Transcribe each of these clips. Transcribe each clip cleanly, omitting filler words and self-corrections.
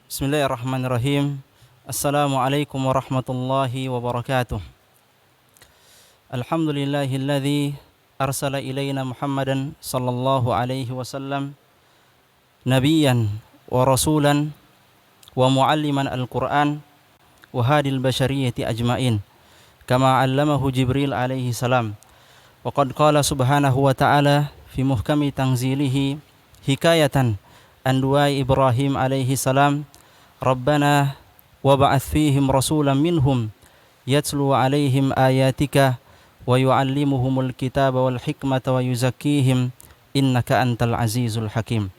Bismillahirrahmanirrahim. Assalamualaikum warahmatullahi wabarakatuh. Alhamdulillahilladzi arsala ilaina Muhammadan sallallahu alaihi wasallam nabiyyan wa rasulan wa mualliman al-Qur'an wa hadil bashariyati ajmain kama 'allamahu Jibril alaihi salam. Wa qad qala subhanahu wa ta'ala fi muhkami tanzilihi hikayatan an du'a Ibrahim alaihi salam, Rabbana wab'ats fihim rasulan minhum yatlu 'alaihim ayatika wa yu'allimuhumul kitaba wal hikmata wa yuzakkihim innaka antal azizul hakim.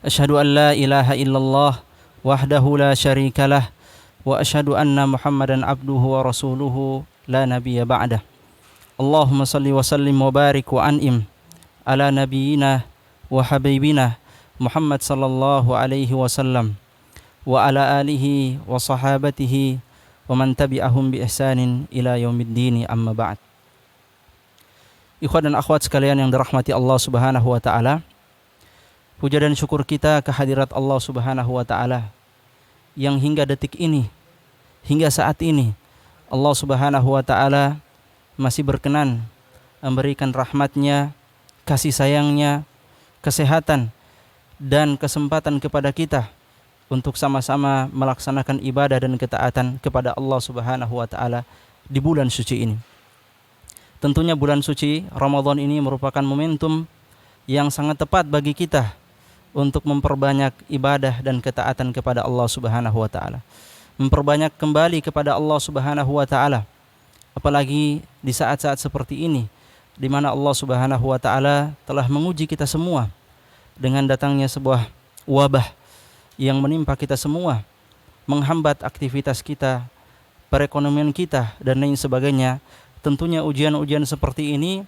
Asyhadu an la ilaha illallah wahdahu la syarikalah wa asyhadu anna Muhammadan abduhu wa rasuluhu la nabiyya ba'dah. Allahumma salli wa sallim wa barik wa an'im ala nabiyyina wa habibina Muhammad sallallahu alaihi wasallam wa ala alihi wa sahabatihi wa man tabi'ahum bi ihsanin ila yaumiddin, amma ba'd. Ikhwan dan akhwat sekalian yang dirahmati Allah Subhanahu wa taala, puja dan syukur kita kehadirat Allah Subhanahu wa taala yang hingga detik ini, hingga saat ini Allah Subhanahu wa taala masih berkenan memberikan rahmatnya, kasih sayangnya, kesehatan dan kesempatan kepada kita untuk sama-sama melaksanakan ibadah dan ketaatan kepada Allah Subhanahu wa taala di bulan suci ini. Tentunya bulan suci Ramadan ini merupakan momentum yang sangat tepat bagi kita untuk memperbanyak ibadah dan ketaatan kepada Allah Subhanahu wa taala. Memperbanyak kembali kepada Allah Subhanahu wa taala. Apalagi di saat-saat seperti ini di mana Allah Subhanahu wa taala telah menguji kita semua dengan datangnya sebuah wabah yang menimpa kita semua, menghambat aktivitas kita, perekonomian kita dan lain sebagainya. Tentunya ujian-ujian seperti ini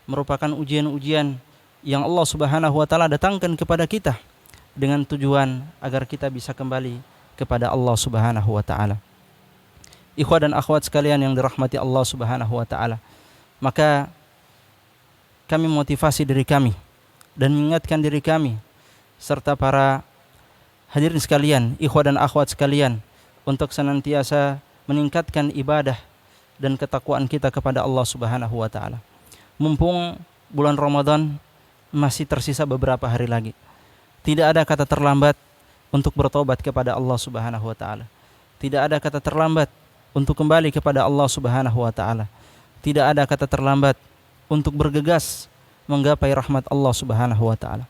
merupakan ujian-ujian yang Allah Subhanahu wa taala datangkan kepada kita dengan tujuan agar kita bisa kembali kepada Allah Subhanahu wa taala. Ikhwan dan akhwat sekalian yang dirahmati Allah Subhanahu wa taala, maka kami motivasi diri kami dan mengingatkan diri kami serta para hadirin sekalian, ikhwan dan akhwat sekalian, untuk senantiasa meningkatkan ibadah dan ketakwaan kita kepada Allah Subhanahu wa taala. Mumpung bulan Ramadan masih tersisa beberapa hari lagi, tidak ada kata terlambat untuk bertobat kepada Allah Subhanahu wa taala. Tidak ada kata terlambat untuk kembali kepada Allah Subhanahu wa taala. Tidak ada kata terlambat untuk bergegas menggapai rahmat Allah Subhanahu wa taala.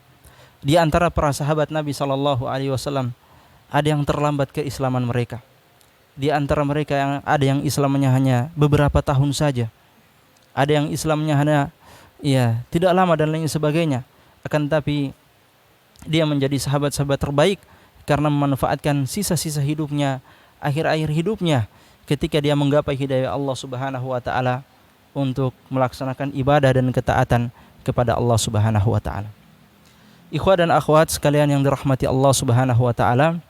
Di antara para sahabat Nabi sallallahu alaihi wasallam ada yang terlambat keislaman mereka. Di antara mereka yang ada yang Islamnya hanya beberapa tahun saja. Ada yang Islamnya hanya tidak lama dan lain sebagainya. Akan tapi dia menjadi sahabat-sahabat terbaik karena memanfaatkan sisa-sisa hidupnya, akhir-akhir hidupnya ketika dia menggapai hidayah Allah Subhanahu wa taala untuk melaksanakan ibadah dan ketaatan kepada Allah Subhanahu wa taala. Ikhwah dan akhwat sekalian yang dirahmati Allah Subhanahu wa taala,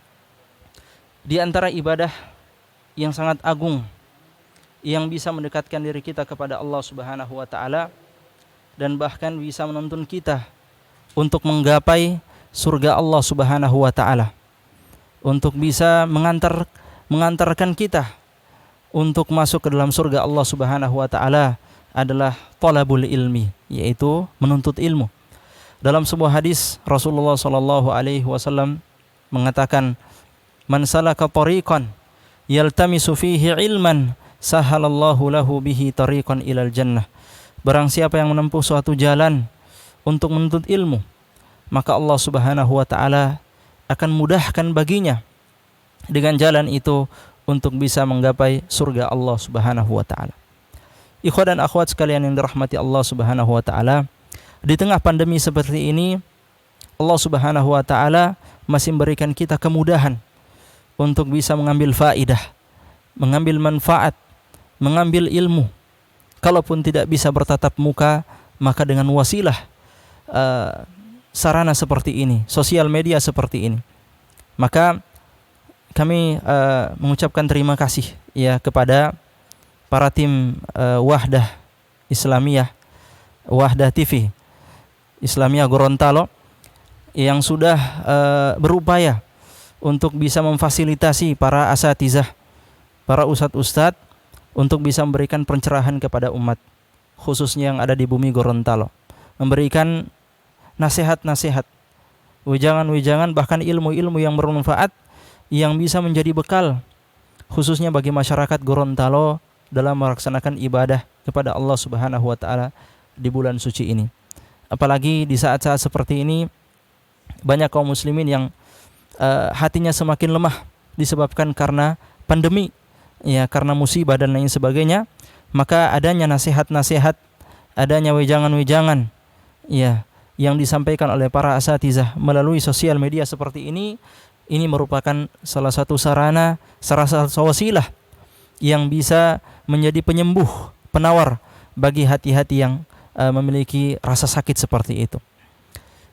di antara ibadah yang sangat agung yang bisa mendekatkan diri kita kepada Allah Subhanahu wa taala dan bahkan bisa menuntun kita untuk menggapai surga Allah Subhanahu wa taala, untuk bisa mengantarkan kita untuk masuk ke dalam surga Allah Subhanahu wa taala adalah talabul ilmi, yaitu menuntut ilmu. Dalam sebuah hadis Rasulullah sallallahu alaihi wasallam mengatakan, "Man salaka tariqan yaltamisu fihi ilman sahalallahu lahu bihi tariqan ilal jannah." Barang siapa yang menempuh suatu jalan untuk menuntut ilmu, maka Allah Subhanahu wa taala akan mudahkan baginya dengan jalan itu untuk bisa menggapai surga Allah Subhanahu wa taala. Ikhwan dan akhwat sekalian yang dirahmati Allah Subhanahu wa taala, di tengah pandemi seperti ini Allah Subhanahu wa taala masih memberikan kita kemudahan untuk bisa mengambil faidah, mengambil manfaat, mengambil ilmu. Kalaupun tidak bisa bertatap muka, maka dengan wasilah sarana seperti ini, sosial media seperti ini, maka kami mengucapkan terima kasih kepada para tim Wahdah Islamiyah Wahdah TV, Islamiyah Gorontalo, yang sudah berupaya untuk bisa memfasilitasi para asatizah, para ustadz-ustadz untuk bisa memberikan pencerahan kepada umat, khususnya yang ada di bumi Gorontalo, memberikan nasihat-nasihat, wejangan-wejangan, bahkan ilmu-ilmu yang bermanfaat yang bisa menjadi bekal khususnya bagi masyarakat Gorontalo dalam melaksanakan ibadah kepada Allah Subhanahu wa taala di bulan suci ini. Apalagi di saat-saat seperti ini banyak kaum muslimin yang hatinya semakin lemah disebabkan karena pandemi, ya, karena musibah dan lain sebagainya. Maka adanya nasihat-nasihat, adanya wejangan-wejangan, ya, yang disampaikan oleh para asatizah melalui sosial media seperti ini merupakan salah satu sarana, salah satu wasilah yang bisa menjadi penyembuh, penawar bagi hati-hati yang memiliki rasa sakit seperti itu.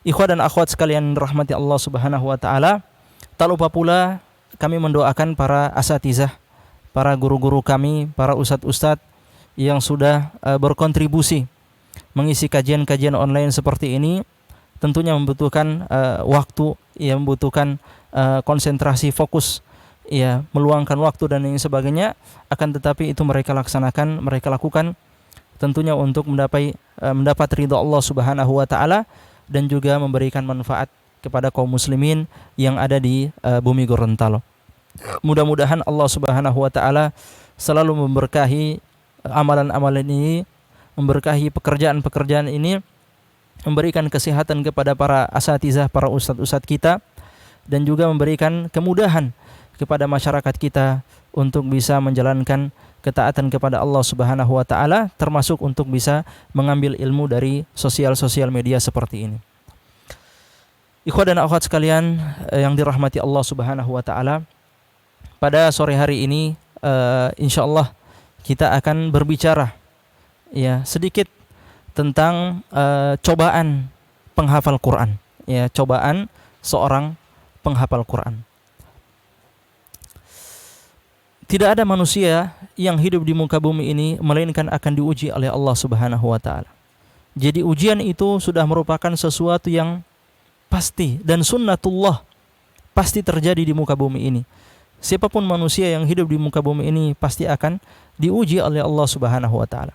Ikhwan dan akhwat sekalian rahmati Allah Subhanahu wa taala, tak lupa pula kami mendoakan para asatizah, para guru-guru kami, para ustadz-ustadz yang sudah berkontribusi mengisi kajian-kajian online seperti ini. Tentunya membutuhkan waktu, ya, membutuhkan konsentrasi, fokus, ya, meluangkan waktu dan lain sebagainya. Akan tetapi itu mereka laksanakan, mereka lakukan tentunya untuk mendapat ridha Allah Subhanahu wa taala dan juga memberikan manfaat kepada kaum muslimin yang ada di bumi Gorontalo. Mudah-mudahan Allah Subhanahu wa taala selalu memberkahi amalan-amalan ini, memberkahi pekerjaan-pekerjaan ini, memberikan kesehatan kepada para asatizah, para ustadz-ustadz kita, dan juga memberikan kemudahan kepada masyarakat kita untuk bisa menjalankan ketaatan kepada Allah Subhanahu wa taala, termasuk untuk bisa mengambil ilmu dari sosial media seperti ini. Ikhwan dan akhwat sekalian yang dirahmati Allah Subhanahu wa taala, pada sore hari ini insyaallah kita akan berbicara, ya, sedikit tentang cobaan penghafal Quran, ya, cobaan seorang penghafal Quran. Tidak ada manusia yang hidup di muka bumi ini melainkan akan diuji oleh Allah Subhanahu wa taala. Jadi ujian itu sudah merupakan sesuatu yang pasti dan sunnatullah, pasti terjadi di muka bumi ini. Siapapun manusia yang hidup di muka bumi ini pasti akan diuji oleh Allah Subhanahu wa taala.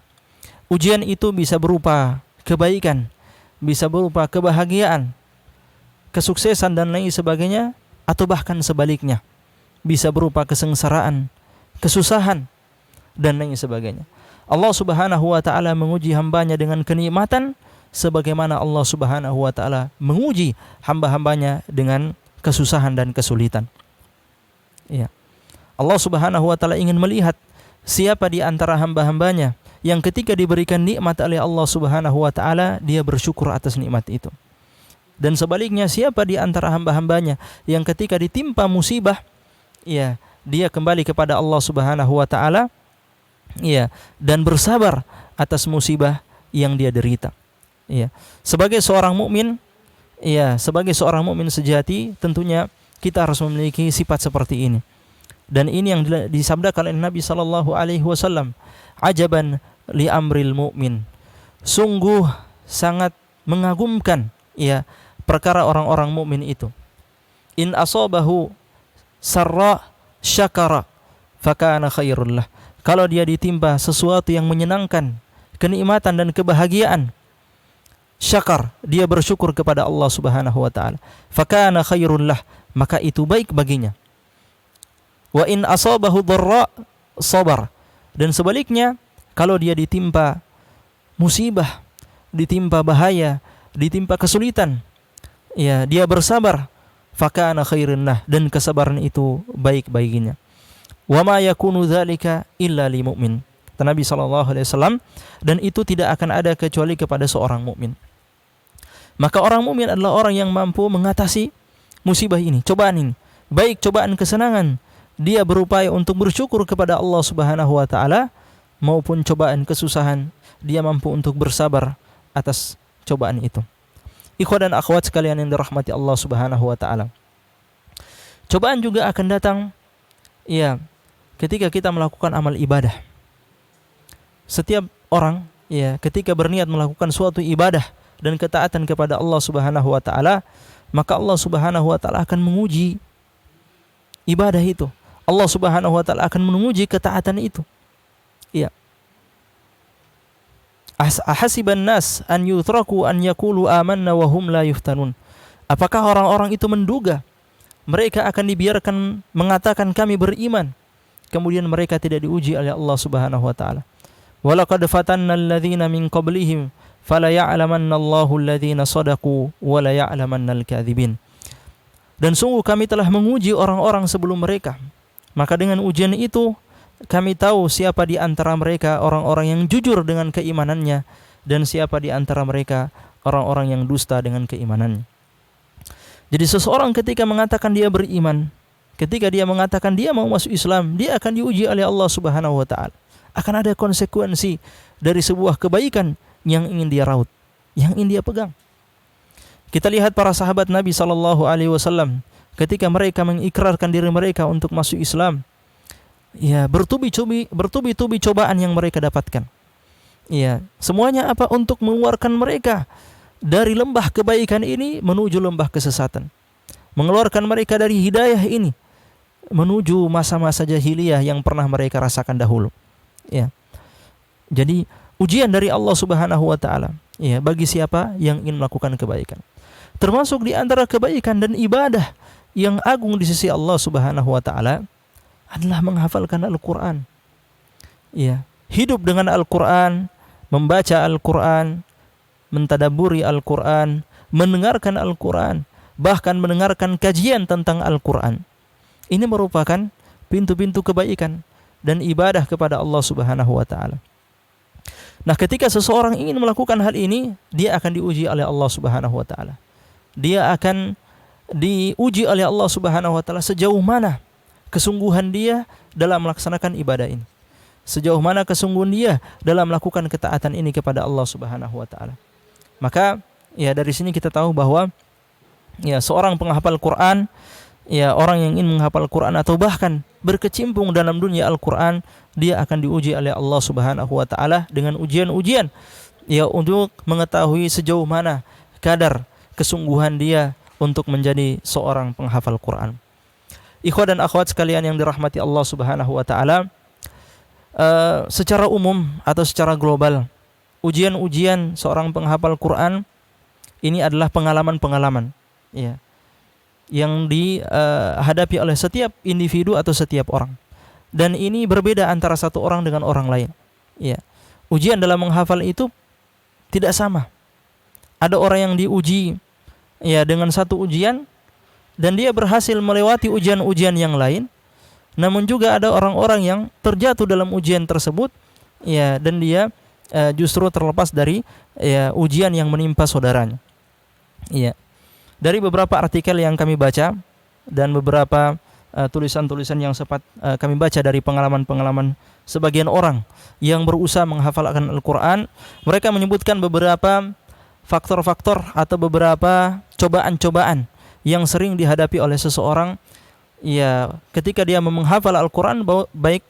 Ujian itu bisa berupa kebaikan, bisa berupa kebahagiaan, kesuksesan dan lain sebagainya, atau bahkan sebaliknya, bisa berupa kesengsaraan, kesusahan dan lain sebagainya. Allah Subhanahu wa taala menguji hambanya dengan kenikmatan sebagaimana Allah Subhanahu wa taala menguji hamba-hambanya dengan kesusahan dan kesulitan. Ya. Allah Subhanahu wa taala ingin melihat siapa di antara hamba-hambanya yang ketika diberikan nikmat oleh Allah Subhanahu wa taala dia bersyukur atas nikmat itu. Dan sebaliknya, siapa di antara hamba-hambanya yang ketika ditimpa musibah, ya, dia kembali kepada Allah Subhanahu wa taala, ya, dan bersabar atas musibah yang dia derita. Ya. Sebagai seorang mukmin, ya, sebagai seorang mukmin sejati, tentunya kita harus memiliki sifat seperti ini. Dan ini yang disabdakan oleh Nabi sallallahu alaihi wasallam, ajaban li amril mu'min. Sungguh sangat mengagumkan, ya, perkara orang-orang mukmin itu. In asabahu sarra syakara fakana khairul lah. Kalau dia ditimpa sesuatu yang menyenangkan, kenikmatan dan kebahagiaan, syakar, dia bersyukur kepada Allah Subhanahu wa taala, fakana khairul lah, maka itu baik baginya. Wa in asabahu dharra sabar. Dan sebaliknya, kalau dia ditimpa musibah, ditimpa bahaya, ditimpa kesulitan, ya, dia bersabar, fakana khairun lah, dan kesabaran itu baik baginya. Wa ma yakunu dzalika illa lil mu'min. Nabi sallallahu alaihi wasallam, dan itu tidak akan ada kecuali kepada seorang mukmin. Maka orang mukmin adalah orang yang mampu mengatasi musibah ini, cobaan ini, baik cobaan kesenangan, dia berupaya untuk bersyukur kepada Allah Subhanahu wa taala, maupun cobaan kesusahan, dia mampu untuk bersabar atas cobaan itu. Ikhwan dan akhwat sekalian yang dirahmati Allah Subhanahu wa taala, cobaan juga akan datang, ya, ketika kita melakukan amal ibadah. Setiap orang ya, ketika berniat melakukan suatu ibadah dan ketaatan kepada Allah Subhanahu wa taala, maka Allah Subhanahu wa taala akan menguji ibadah itu. Allah Subhanahu wa taala akan menguji ketaatan itu. Ya. Ahasiban nas an yutraku an yaqulu amanna wa hum la yuftanun. Apakah orang-orang itu menduga mereka akan dibiarkan mengatakan kami beriman, kemudian mereka tidak diuji oleh Allah Subhanahu wa taala? Walaqad fatanna alladhina min qablihim fala ya'lamanna Allahu alladhina sadaqu wa la ya'lamanna al-kadhibin. Dan sungguh kami telah menguji orang-orang sebelum mereka, maka dengan ujian itu kami tahu siapa di antara mereka orang-orang yang jujur dengan keimanannya dan siapa di antara mereka orang-orang yang dusta dengan keimanannya. Jadi seseorang ketika mengatakan dia beriman, ketika dia mengatakan dia mau masuk Islam, dia akan diuji oleh Allah Subhanahu wa taala. Akan ada konsekuensi dari sebuah kebaikan yang ingin dia raut, yang ingin dia pegang. Kita lihat para sahabat Nabi SAW ketika mereka mengikrarkan diri mereka untuk masuk Islam, ya, bertubi-tubi cobaan yang mereka dapatkan. Ya, semuanya apa? Untuk mengeluarkan mereka dari lembah kebaikan ini menuju lembah kesesatan. Mengeluarkan mereka dari hidayah ini menuju masa-masa jahiliyah yang pernah mereka rasakan dahulu. Ya. Jadi ujian dari Allah Subhanahu wa taala, ya, bagi siapa yang ingin melakukan kebaikan. Termasuk di antara kebaikan dan ibadah yang agung di sisi Allah Subhanahu wa taala adalah menghafalkan Al-Quran. Ya, hidup dengan Al-Quran, membaca Al-Quran, mentadaburi Al-Quran, mendengarkan Al-Quran, bahkan mendengarkan kajian tentang Al-Quran. Ini merupakan pintu-pintu kebaikan dan ibadah kepada Allah Subhanahu wa taala. Nah, ketika seseorang ingin melakukan hal ini, dia akan diuji oleh Allah Subhanahu wa taala. Dia akan diuji oleh Allah Subhanahu wa taala sejauh mana kesungguhan dia dalam melaksanakan ibadah ini, sejauh mana kesungguhan dia dalam melakukan ketaatan ini kepada Allah Subhanahu wa taala. Maka ya dari sini kita tahu bahwa ya seorang penghafal Quran, ya orang yang ingin menghafal Quran atau bahkan berkecimpung dalam dunia Al-Quran, dia akan diuji oleh Allah Subhanahu wa taala dengan ujian-ujian ya untuk mengetahui sejauh mana kadar kesungguhan dia untuk menjadi seorang penghafal Quran. Ikhwah dan akhwat sekalian yang dirahmati Allah Subhanahu wa taala, secara umum atau secara global, ujian-ujian seorang penghafal Quran ini adalah pengalaman-pengalaman ya yang dihadapi oleh setiap individu atau setiap orang. Dan ini berbeda antara satu orang dengan orang lain. Ya. Ujian dalam menghafal itu tidak sama. Ada orang yang diuji ya dengan satu ujian dan dia berhasil melewati ujian-ujian yang lain. Namun juga ada orang-orang yang terjatuh dalam ujian tersebut ya, dan dia justru terlepas dari ya ujian yang menimpa saudaranya. Ya. Dari beberapa artikel yang kami baca dan beberapa tulisan-tulisan yang sempat kami baca dari pengalaman-pengalaman sebagian orang yang berusaha menghafalkan Al-Quran, mereka menyebutkan beberapa faktor-faktor atau beberapa cobaan-cobaan yang sering dihadapi oleh seseorang ya ketika dia menghafal Al-Quran, baik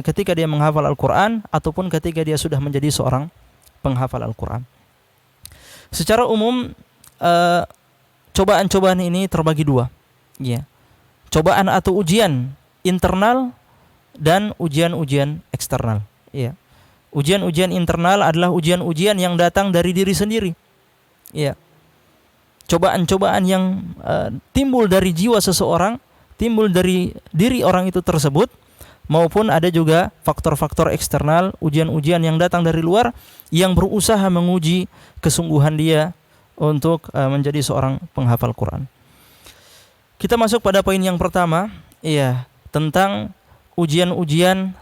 ketika dia menghafal Al-Quran ataupun ketika dia sudah menjadi seorang penghafal Al-Quran. Secara umum cobaan-cobaan ini terbagi dua ya. Cobaan atau ujian internal dan ujian-ujian eksternal ya. Ujian-ujian internal adalah ujian-ujian yang datang dari diri sendiri ya. Cobaan-cobaan yang timbul dari jiwa seseorang, timbul dari diri orang itu tersebut, maupun ada juga faktor-faktor eksternal, ujian-ujian yang datang dari luar yang berusaha menguji kesungguhan dia untuk menjadi seorang penghafal Quran. Kita masuk pada poin yang pertama, ya, tentang ujian-ujian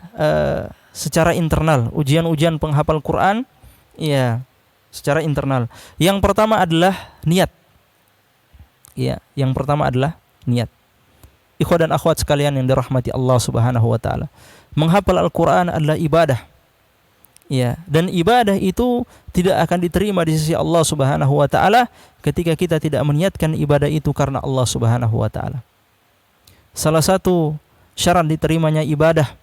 secara internal, ujian-ujian penghafal Quran, ya, secara internal. Yang pertama adalah niat. Ya, yang pertama adalah niat. Ikhwah dan akhwat sekalian yang dirahmati Allah Subhanahu wa taala, menghafal Al-Qur'an adalah ibadah. Ya, dan ibadah itu tidak akan diterima di sisi Allah Subhanahu wa taala ketika kita tidak meniatkan ibadah itu karena Allah Subhanahu wa taala. Salah satu syarat diterimanya ibadah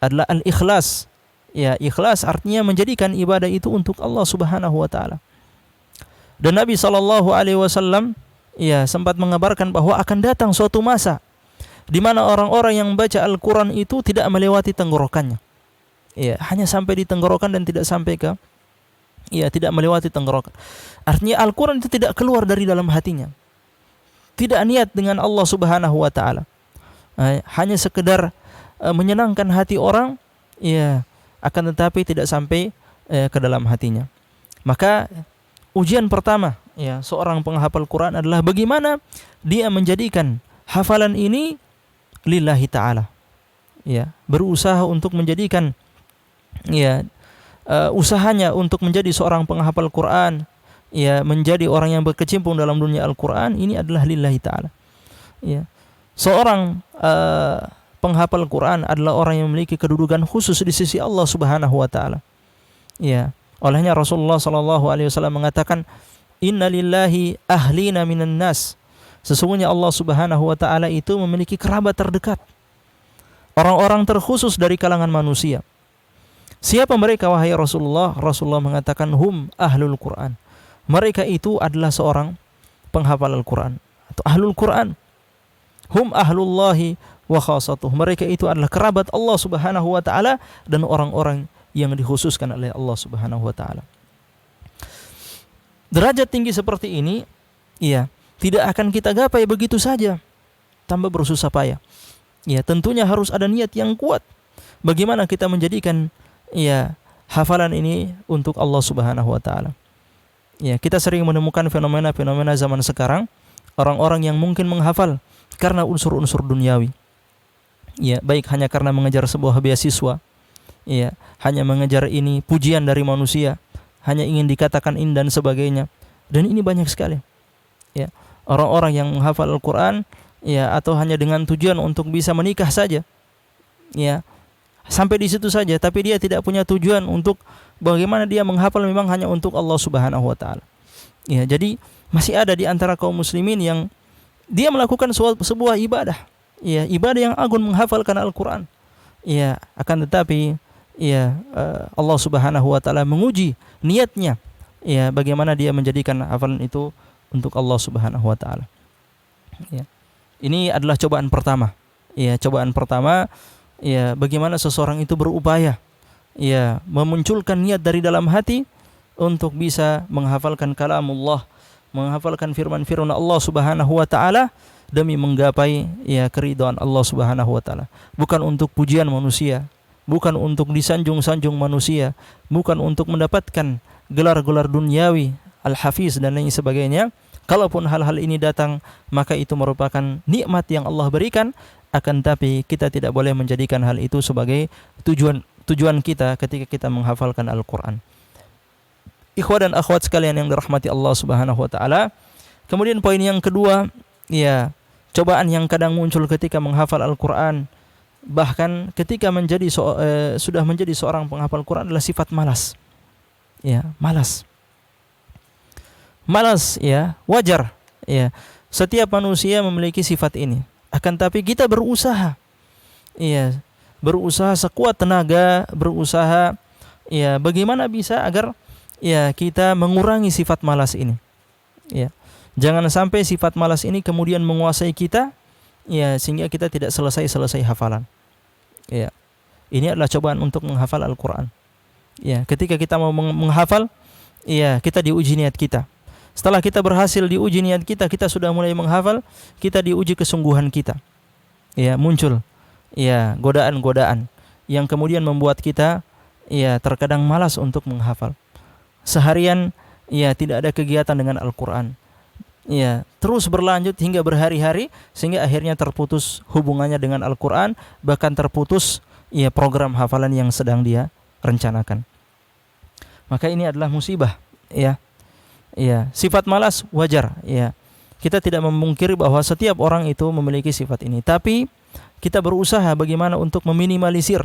adalah al-ikhlas, Ya, ikhlas artinya menjadikan ibadah itu untuk Allah Subhanahu wa taala. Dan Nabi sallallahu alaihi wasallam ya sempat mengabarkan bahwa akan datang suatu masa di mana orang-orang yang membaca Al-Qur'an itu tidak melewati tenggorokannya. Ya, hanya sampai di tenggorokan dan tidak sampai ke tidak melewati tenggorokan. Artinya Al-Qur'an itu tidak keluar dari dalam hatinya. Tidak niat dengan Allah Subhanahu wa taala. Hanya sekedar menyenangkan hati orang, ya, akan tetapi tidak sampai ke dalam hatinya. Maka ujian pertama ya seorang penghafal Quran adalah bagaimana dia menjadikan hafalan ini lillahi ta'ala. Ya, berusaha untuk menjadikan usahanya untuk menjadi seorang penghafal Quran, ya, menjadi orang yang berkecimpung dalam dunia Al-Quran, ini adalah lillahi ta'ala. Ya. Seorang penghafal Quran adalah orang yang memiliki kedudukan khusus di sisi Allah Subhanahu wa taala. Ya. Olehnya Rasulullah sallallahu alaihi wasallam mengatakan, "Inna lillahi ahlina minan nas." Sesungguhnya Allah Subhanahu wa taala itu memiliki kerabat terdekat. Orang-orang terkhusus dari kalangan manusia. Siapa mereka wahai Rasulullah? Rasulullah mengatakan, "Hum ahlul Quran." Mereka itu adalah seorang penghafal Al-Quran atau ahlul Quran. Hum ahlullahi wa khasatuh. Mereka itu adalah kerabat Allah Subhanahu wa taala dan orang-orang yang dikhususkan oleh Allah Subhanahu wa taala. Derajat tinggi seperti ini, ya, tidak akan kita gapai begitu saja tanpa bersusah payah. Ya, tentunya harus ada niat yang kuat. Bagaimana kita menjadikan hafalan ini untuk Allah Subhanahu wa taala. Ya, kita sering menemukan fenomena-fenomena zaman sekarang, orang-orang yang mungkin menghafal karena unsur-unsur duniawi. Ya, baik hanya karena mengejar sebuah beasiswa, ya, hanya mengejar ini pujian dari manusia, hanya ingin dikatakan ini dan sebagainya. Dan ini banyak sekali. Ya, orang-orang yang menghafal Al-Qur'an, ya, atau hanya dengan tujuan untuk bisa menikah saja. Ya, sampai di situ saja, tapi dia tidak punya tujuan untuk bagaimana dia menghafal memang hanya untuk Allah Subhanahu wa taala. Ya, jadi masih ada di antara kaum muslimin yang dia melakukan sebuah ibadah, ya, ibadah yang agung menghafalkan Al-Qur'an. Ya, akan tetapi Allah Subhanahu wa taala menguji niatnya. Ya, bagaimana dia menjadikan hafalan itu untuk Allah Subhanahu wa taala. Ya. Ini adalah cobaan pertama. Ya, cobaan pertama, ya, bagaimana seseorang itu berupaya, ya, memunculkan niat dari dalam hati untuk bisa menghafalkan kalamullah, menghafalkan firman-firman Allah Subhanahu wa taala demi menggapai, ya, keridhaan Allah Subhanahu wa taala. Bukan untuk pujian manusia, bukan untuk disanjung-sanjung manusia, bukan untuk mendapatkan gelar-gelar duniawi, al-hafiz dan lain sebagainya. Kalaupun hal-hal ini datang, maka itu merupakan nikmat yang Allah berikan, akan tapi kita tidak boleh menjadikan hal itu sebagai tujuan kita ketika kita menghafalkan Al-Qur'an. Ikhwah dan akhwat sekalian yang dirahmati Allah Subhanahu wa taala. Kemudian poin yang kedua, ya, cobaan yang kadang muncul ketika menghafal Al-Qur'an, bahkan ketika sudah menjadi seorang penghafal Quran, adalah sifat malas. Ya, malas. Malas, ya, wajar. Ya, setiap manusia memiliki sifat ini. Akan tapi kita berusaha, ya, berusaha sekuat tenaga, berusaha, ya, bagaimana bisa agar, ya, kita mengurangi sifat malas ini. Ya, jangan sampai sifat malas ini kemudian menguasai kita, ya, sehingga kita tidak selesai hafalan. Ya, ini adalah cobaan untuk menghafal Al-Quran. Ya, ketika kita mau menghafal, ya, kita diuji niat kita. Setelah kita berhasil diuji niat kita, kita sudah mulai menghafal, kita diuji kesungguhan kita. Ya, muncul, ya, godaan-godaan yang kemudian membuat kita, ya, terkadang malas untuk menghafal. Seharian, ya, tidak ada kegiatan dengan Al-Quran. Ya, terus berlanjut hingga berhari-hari, sehingga akhirnya terputus hubungannya dengan Al-Quran, bahkan terputus, ya, program hafalan yang sedang dia rencanakan. Maka ini adalah musibah, ya. Ya, sifat malas wajar, ya. Kita tidak memungkiri bahwa setiap orang itu memiliki sifat ini, tapi kita berusaha bagaimana untuk meminimalisir,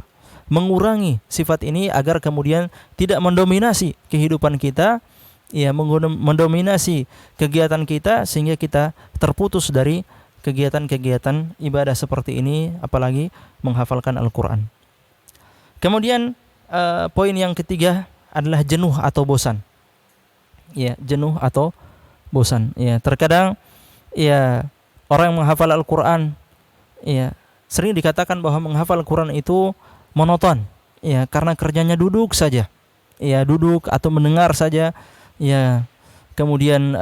mengurangi sifat ini agar kemudian tidak mendominasi kehidupan kita, ya, mendominasi kegiatan kita, sehingga kita terputus dari kegiatan-kegiatan ibadah seperti ini, apalagi menghafalkan Al-Quran. Kemudian poin yang ketiga adalah jenuh atau bosan. Ya, jenuh atau bosan. Ya, terkadang ya orang yang menghafal Al-Qur'an ya sering dikatakan bahwa menghafal Al-Qur'an itu monoton. Ya, karena kerjanya duduk saja. Ya, duduk atau mendengar saja. Ya, kemudian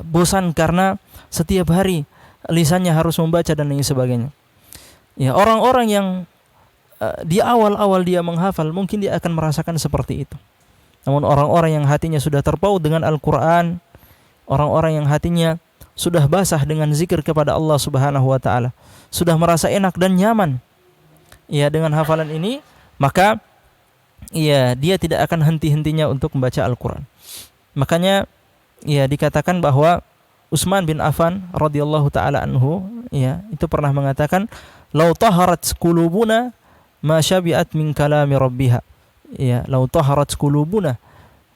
bosan karena setiap hari lisannya harus membaca dan lain sebagainya. Ya, orang-orang yang di awal-awal dia menghafal mungkin dia akan merasakan seperti itu. Namun orang-orang yang hatinya sudah terpaut dengan Al-Qur'an, orang-orang yang hatinya sudah basah dengan zikir kepada Allah Subhanahu wa taala, sudah merasa enak dan nyaman ya dengan hafalan ini, maka ya dia tidak akan henti-hentinya untuk membaca Al-Qur'an. Makanya ya dikatakan bahwa Utsman bin Affan radhiyallahu taala anhu ya itu pernah mengatakan, "Lau taharat qulubuna ma syabi'at min kalami rabbiha." Ya, "Lau taharat qulubuna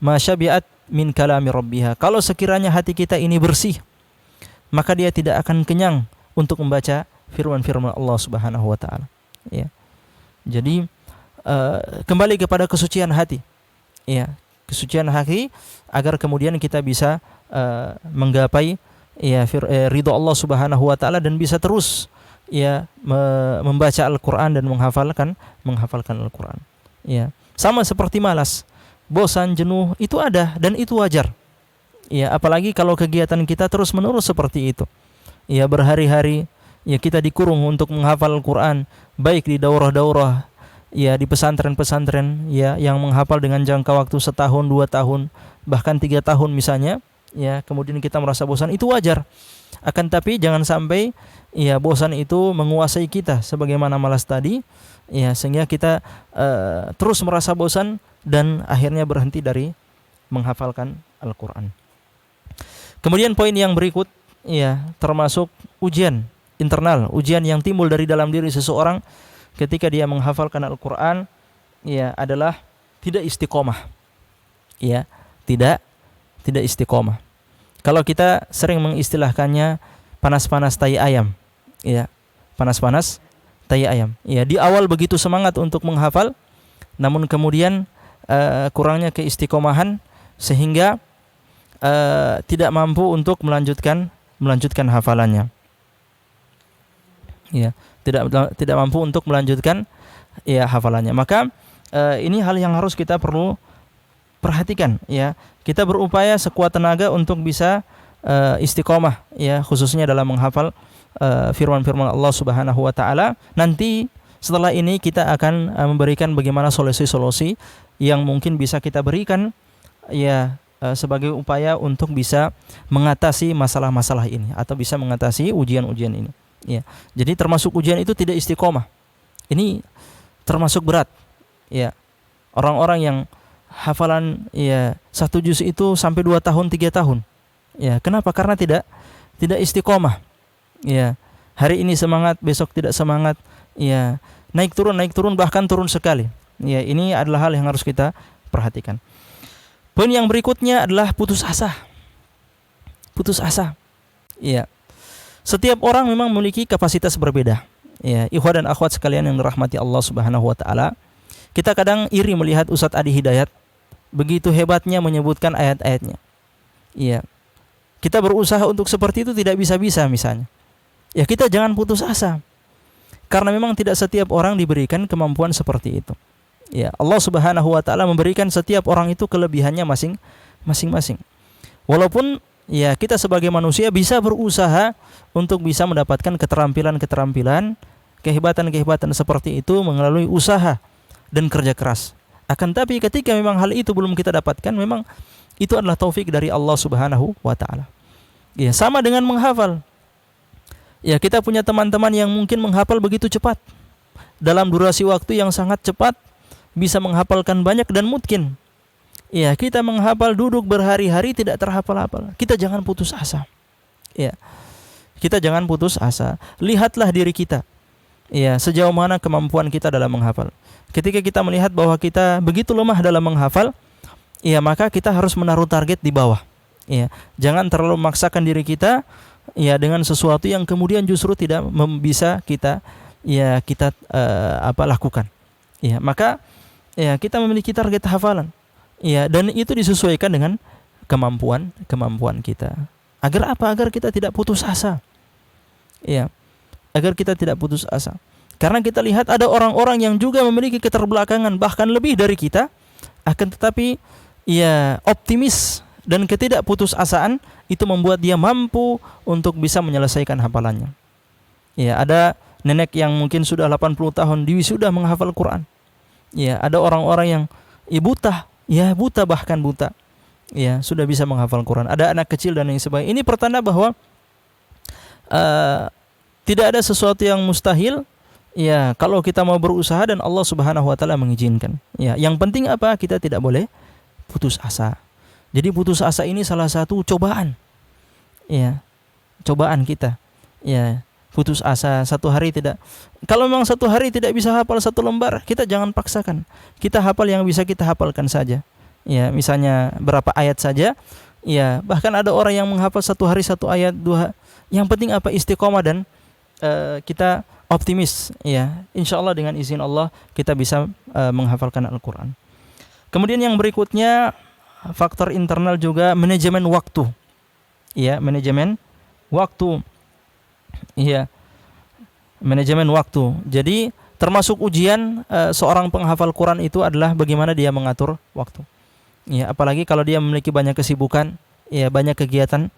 ma syabi'at min kalami rabbiha." Kalau sekiranya hati kita ini bersih, maka dia tidak akan kenyang untuk membaca firman-firman Allah Subhanahu wa taala. Ya. Jadi kembali kepada kesucian hati. Ya, kesucian hati agar kemudian kita bisa menggapai ya ridho Allah Subhanahu wa taala dan bisa terus ya membaca Al-Qur'an dan menghafalkan Al-Qur'an. Ya. Sama seperti malas, bosan, jenuh itu ada dan itu wajar. Ya, apalagi kalau kegiatan kita terus-menerus seperti itu. Ya, berhari-hari ya kita dikurung untuk menghafal Al-Qur'an, baik di daurah-daurah, ya di pesantren-pesantren ya yang menghafal dengan jangka waktu 1 tahun, 2 tahun, bahkan 3 tahun misalnya. Ya, kemudian kita merasa bosan, itu wajar. Akan tapi jangan sampai ya bosan itu menguasai kita sebagaimana malas tadi, ya sehingga kita terus merasa bosan dan akhirnya berhenti dari menghafalkan Al-Qur'an. Kemudian poin yang berikut ya termasuk ujian internal, ujian yang timbul dari dalam diri seseorang ketika dia menghafalkan Al-Qur'an ya adalah tidak istiqomah. Ya, tidak istiqomah. Kalau kita sering mengistilahkannya panas-panas tai ayam. Ya, panas-panas tai ayam. Ya, di awal begitu semangat untuk menghafal, namun kemudian kurangnya keistiqomahan sehingga tidak mampu untuk melanjutkan hafalannya. Ya, tidak mampu untuk melanjutkan ya hafalannya. Maka ini hal yang harus kita perlu perhatikan ya. Kita berupaya sekuat tenaga untuk bisa istiqomah ya, khususnya dalam menghafal firman-firman Allah Subhanahu wa taala. Nanti setelah ini kita akan memberikan bagaimana solusi-solusi yang mungkin bisa kita berikan ya sebagai upaya untuk bisa mengatasi masalah-masalah ini atau bisa mengatasi ujian-ujian ini. Ya. Jadi termasuk ujian itu tidak istiqomah. Ini termasuk berat. Ya. Orang-orang yang hafalan ya 1 juz itu sampai 2 tahun, 3 tahun. Ya, kenapa? Karena tidak istiqomah. Ya. Hari ini semangat, besok tidak semangat. Ya, naik turun bahkan turun sekali. Ya, ini adalah hal yang harus kita perhatikan. Poin yang berikutnya adalah putus asa. Putus asa. Ya. Setiap orang memang memiliki kapasitas berbeda. Ya, ikhwah dan akhwat sekalian yang dirahmati Allah Subhanahu wa taala. Kita kadang iri melihat Ustadz Adi Hidayat begitu hebatnya menyebutkan ayat-ayatnya. Ya. Kita berusaha untuk seperti itu tidak bisa-bisa misalnya. Ya, kita jangan putus asa. Karena memang tidak setiap orang diberikan kemampuan seperti itu. Ya, Allah Subhanahu wa taala memberikan setiap orang itu kelebihannya masing-masing. Walaupun ya kita sebagai manusia bisa berusaha untuk bisa mendapatkan keterampilan-keterampilan, kehebatan-kehebatan seperti itu melalui usaha dan kerja keras. Akan tapi ketika memang hal itu belum kita dapatkan, memang itu adalah taufik dari Allah Subhanahu wa taala. Ya, sama dengan menghafal. Ya, kita punya teman-teman yang mungkin menghafal begitu cepat. Dalam durasi waktu yang sangat cepat bisa menghafalkan banyak dan mungkin. Ya, kita menghafal duduk berhari-hari tidak terhafal-hafal. Kita jangan putus asa. Ya. Kita jangan putus asa. Lihatlah diri kita. Ya, sejauh mana kemampuan kita dalam menghafal. Ketika kita melihat bahwa kita begitu lemah dalam menghafal, ya maka kita harus menaruh target di bawah. Ya, jangan terlalu memaksakan diri kita ya dengan sesuatu yang kemudian justru tidak bisa kita lakukan. Ya, maka Ya, kita memiliki target hafalan. Ya, dan itu disesuaikan dengan kemampuan kita. Agar apa? Agar kita tidak putus asa. Ya, agar kita tidak putus asa. Karena kita lihat ada orang-orang yang juga memiliki keterbelakangan bahkan lebih dari kita, akan tetapi ya optimis dan ketidakputusasaan itu membuat dia mampu untuk bisa menyelesaikan hafalannya. Ya, ada nenek yang mungkin sudah 80 tahun sudah menghafal Quran. Ya, ada orang-orang yang buta, bahkan buta. Ya, sudah bisa menghafal Quran. Ada anak kecil dan lain sebagainya. Ini pertanda bahwa tidak ada sesuatu yang mustahil. Ya, kalau kita mau berusaha dan Allah Subhanahu wa taala mengizinkan. Ya, yang penting apa? Kita tidak boleh putus asa. Jadi putus asa ini salah satu cobaan. Ya, cobaan kita. Ya, putus asa satu hari tidak. Kalau memang satu hari tidak bisa hafal satu lembar, kita jangan paksakan. Kita hafal yang bisa kita hafalkan saja. Ya, misalnya berapa ayat saja. Ya, bahkan ada orang yang menghafal satu hari satu ayat, dua. Yang penting apa? Istiqomah dan kita optimis. Ya, insya Allah dengan izin Allah kita bisa menghafalkan Al-Quran. Kemudian yang berikutnya faktor internal juga manajemen waktu. Ya, manajemen waktu. Iya, manajemen waktu. Jadi termasuk ujian seorang penghafal Quran itu adalah bagaimana dia mengatur waktu. Ya, apalagi kalau dia memiliki banyak kesibukan, ya banyak kegiatan,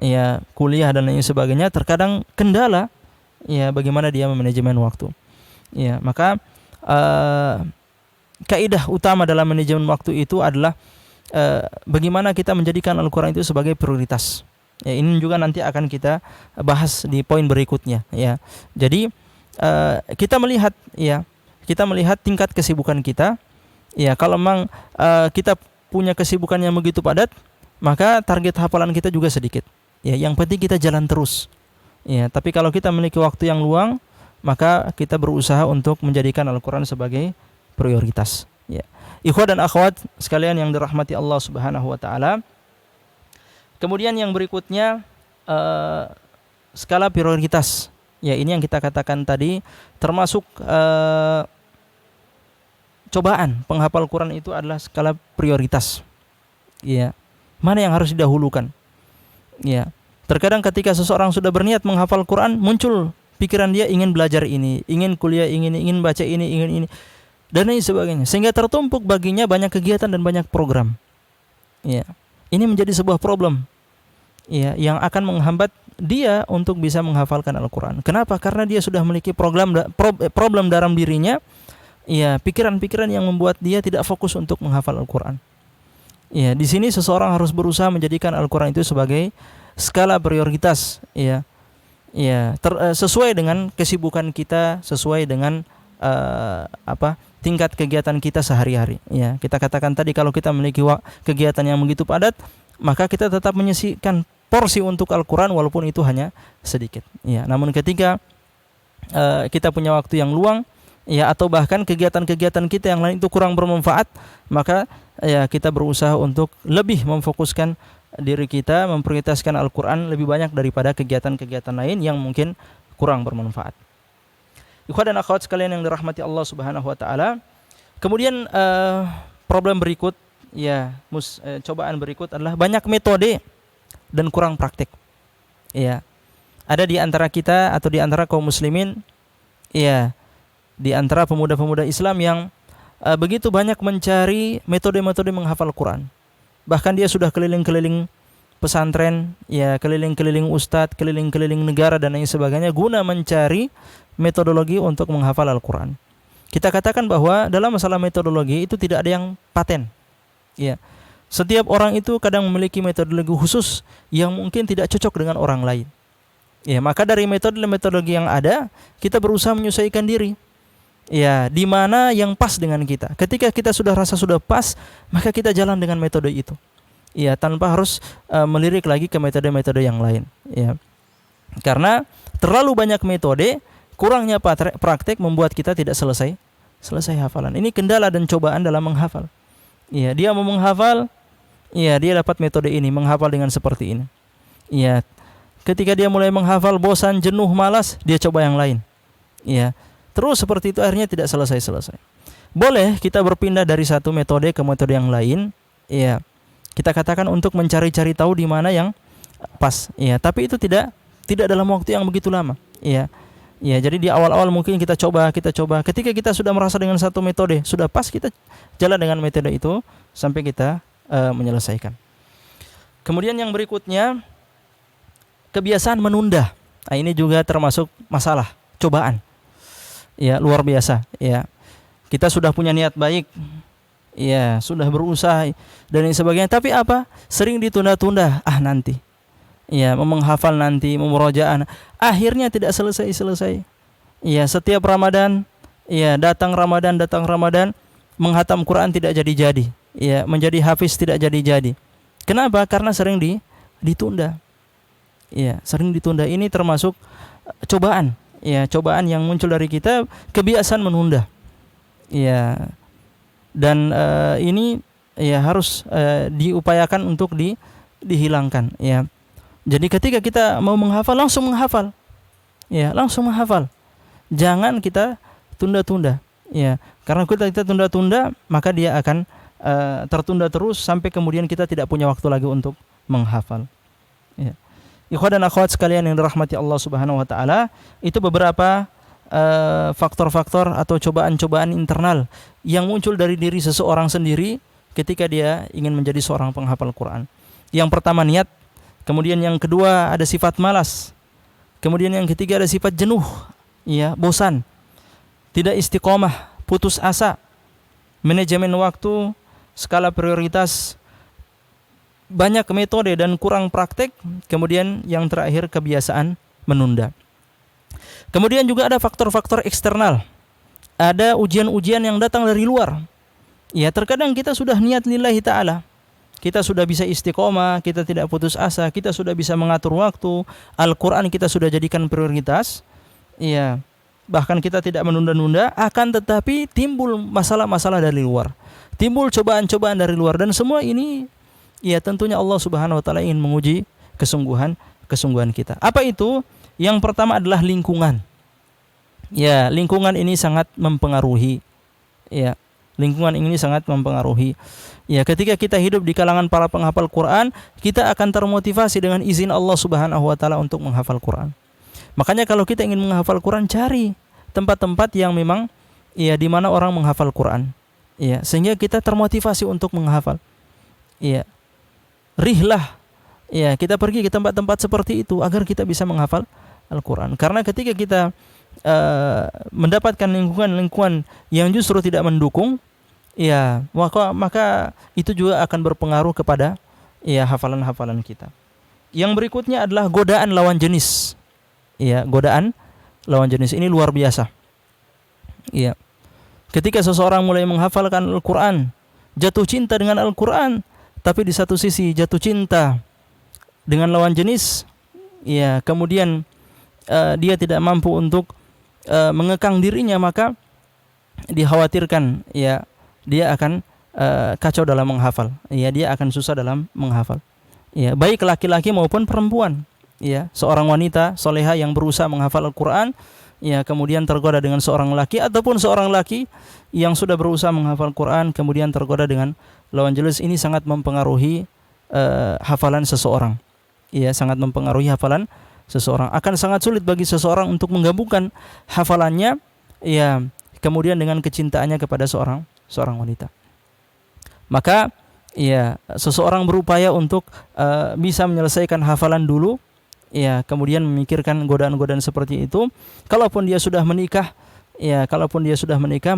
ya kuliah dan lain sebagainya. Terkadang kendala, ya bagaimana dia memanajemen waktu. Ya, maka kaidah utama dalam manajemen waktu itu adalah bagaimana kita menjadikan Al-Quran itu sebagai prioritas. Ya, ini juga nanti akan kita bahas di poin berikutnya. Ya, jadi kita melihat tingkat kesibukan kita. Ya, kalau memang kita punya kesibukan yang begitu padat, maka target hafalan kita juga sedikit. Ya, yang penting kita jalan terus. Ya, tapi kalau kita memiliki waktu yang luang, maka kita berusaha untuk menjadikan Al-Quran sebagai prioritas. Ya, ikhwah dan akhwat sekalian yang dirahmati Allah Subhanahu wa taala. Kemudian yang berikutnya skala prioritas. Ya, ini yang kita katakan tadi termasuk cobaan penghafal Quran itu adalah skala prioritas. Ya, mana yang harus didahulukan? Ya, terkadang ketika seseorang sudah berniat menghafal Quran, muncul pikiran dia ingin belajar ini, ingin kuliah, ingin baca ini, ingin ini, dan lain sebagainya. Sehingga tertumpuk baginya banyak kegiatan dan banyak program. Ya, ini menjadi sebuah problem. Ya, yang akan menghambat dia untuk bisa menghafalkan Al-Quran. Kenapa? Karena dia sudah memiliki problem dalam dirinya. Ya, pikiran-pikiran yang membuat dia tidak fokus untuk menghafal Al-Quran. Ya, di sini seseorang harus berusaha menjadikan Al-Quran itu sebagai skala prioritas. Ya, sesuai dengan kesibukan kita, sesuai dengan tingkat kegiatan kita sehari-hari. Ya, kita katakan tadi kalau kita memiliki kegiatan yang begitu padat, maka kita tetap menyisihkan porsi untuk Al-Quran walaupun itu hanya sedikit. Ya, namun ketika kita punya waktu yang luang, ya atau bahkan kegiatan-kegiatan kita yang lain itu kurang bermanfaat, maka ya kita berusaha untuk lebih memfokuskan diri kita, memprioritaskan Al-Quran lebih banyak daripada kegiatan-kegiatan lain yang mungkin kurang bermanfaat. Ikhwan dan akhwat sekalian yang dirahmati Allah Subhanahu wa taala. Kemudian problem berikut, ya cobaan berikut adalah banyak metode dan kurang praktik. Ya, ada di antara kita atau di antara kaum muslimin, ya di antara pemuda-pemuda Islam yang begitu banyak mencari metode-metode menghafal Quran. Bahkan dia sudah keliling-keliling pesantren, ya keliling-keliling ustadz, keliling-keliling negara dan lain sebagainya guna mencari metodologi untuk menghafal Al-Quran. Kita katakan bahwa dalam masalah metodologi itu tidak ada yang paten. Ya, setiap orang itu kadang memiliki metodologi khusus yang mungkin tidak cocok dengan orang lain. Ya, maka dari metodologi yang ada, kita berusaha menyesuaikan diri. Ya, di mana yang pas dengan kita. Ketika kita sudah rasa sudah pas, maka kita jalan dengan metode itu. Ya, tanpa harus melirik lagi ke metode-metode yang lain. Ya, karena terlalu banyak metode, kurangnya praktek membuat kita tidak selesai hafalan. Ini kendala dan cobaan dalam menghafal. Ya, dia mau menghafal, ya dia dapat metode ini, menghafal dengan seperti ini. Ya, ketika dia mulai menghafal bosan, jenuh, malas, dia coba yang lain. Ya, terus seperti itu akhirnya tidak selesai. Boleh kita berpindah dari satu metode ke metode yang lain, ya. Kita katakan untuk mencari-cari tahu di mana yang pas, ya. Tapi itu tidak dalam waktu yang begitu lama, ya. Ya, jadi di awal-awal mungkin kita coba. Ketika kita sudah merasa dengan satu metode sudah pas, kita jalan dengan metode itu sampai kita menyelesaikan. Kemudian yang berikutnya, kebiasaan menunda. Nah, ini juga termasuk masalah, cobaan. Ya, luar biasa, ya. Kita sudah punya niat baik, ya, sudah berusaha dan lain sebagainya, tapi apa? Sering ditunda-tunda, nanti. Ya, menghafal nanti, memurojaah. Akhirnya tidak selesai. Ya, setiap Ramadan, ya, datang Ramadan, menghatam Quran tidak jadi-jadi. Ya, menjadi hafiz tidak jadi-jadi. Kenapa? Karena sering ditunda. Ya, sering ditunda. Ini termasuk cobaan. Ya, cobaan yang muncul dari kita, kebiasaan menunda. Ya, dan ini ya harus diupayakan untuk dihilangkan. Ya, jadi ketika kita mau menghafal, langsung menghafal. Ya, langsung menghafal. Jangan kita tunda-tunda. Ya, karena kita tunda-tunda, maka dia akan tertunda terus sampai kemudian kita tidak punya waktu lagi untuk menghafal. Ya. Ikhwan dan akhwat sekalian yang dirahmati Allah Subhanahu wa taala, itu beberapa faktor-faktor atau cobaan-cobaan internal yang muncul dari diri seseorang sendiri ketika dia ingin menjadi seorang penghafal Quran. Yang pertama niat, kemudian yang kedua ada sifat malas, kemudian yang ketiga ada sifat jenuh, ya, bosan, tidak istiqomah, putus asa, manajemen waktu, skala prioritas, banyak metode dan kurang praktek, kemudian yang terakhir kebiasaan menunda. Kemudian juga ada faktor-faktor eksternal. Ada ujian-ujian yang datang dari luar. Ya, terkadang kita sudah niat lillahi ta'ala. Kita sudah bisa istiqomah, kita tidak putus asa, kita sudah bisa mengatur waktu, Al-Quran kita sudah jadikan prioritas. Ya, bahkan kita tidak menunda-nunda, akan tetapi timbul masalah-masalah dari luar. Timbul cobaan-cobaan dari luar, dan semua ini ya tentunya Allah Subhanahu wa taala ingin menguji kesungguhan kita. Apa itu? Yang pertama adalah lingkungan. Ya, lingkungan ini sangat mempengaruhi. Ya, lingkungan ini sangat mempengaruhi. Ya, ketika kita hidup di kalangan para penghafal Quran, kita akan termotivasi dengan izin Allah Subhanahu wa taala untuk menghafal Quran. Makanya kalau kita ingin menghafal Quran, cari tempat-tempat yang memang ya di mana orang menghafal Quran. Ya, sehingga kita termotivasi untuk menghafal. Ya. Rihlah. Ya, kita pergi ke tempat-tempat seperti itu agar kita bisa menghafal Al-Quran. Karena ketika kita mendapatkan lingkungan yang justru tidak mendukung, ya maka itu juga akan berpengaruh kepada ya hafalan-hafalan kita. Yang berikutnya adalah godaan lawan jenis. Ya, godaan lawan jenis ini luar biasa. Ya. Ketika seseorang mulai menghafalkan Al-Quran, jatuh cinta dengan Al-Quran, tapi di satu sisi jatuh cinta dengan lawan jenis, ya, kemudian dia tidak mampu untuk mengekang dirinya, maka dikhawatirkan ya dia akan kacau dalam menghafal. Ya, dia akan susah dalam menghafal. Ya, baik laki-laki maupun perempuan. Ya, seorang wanita soleha yang berusaha menghafal Al-Quran, ya, kemudian tergoda dengan seorang laki, ataupun seorang laki yang sudah berusaha menghafal Quran kemudian tergoda dengan lawan jenis, ini sangat mempengaruhi hafalan seseorang. Ya, sangat mempengaruhi hafalan seseorang. Akan sangat sulit bagi seseorang untuk menggabungkan hafalannya ya kemudian dengan kecintaannya kepada seorang wanita. Maka ya seseorang berupaya untuk bisa menyelesaikan hafalan dulu, ya, kemudian memikirkan godaan-godaan seperti itu. Kalaupun dia sudah menikah,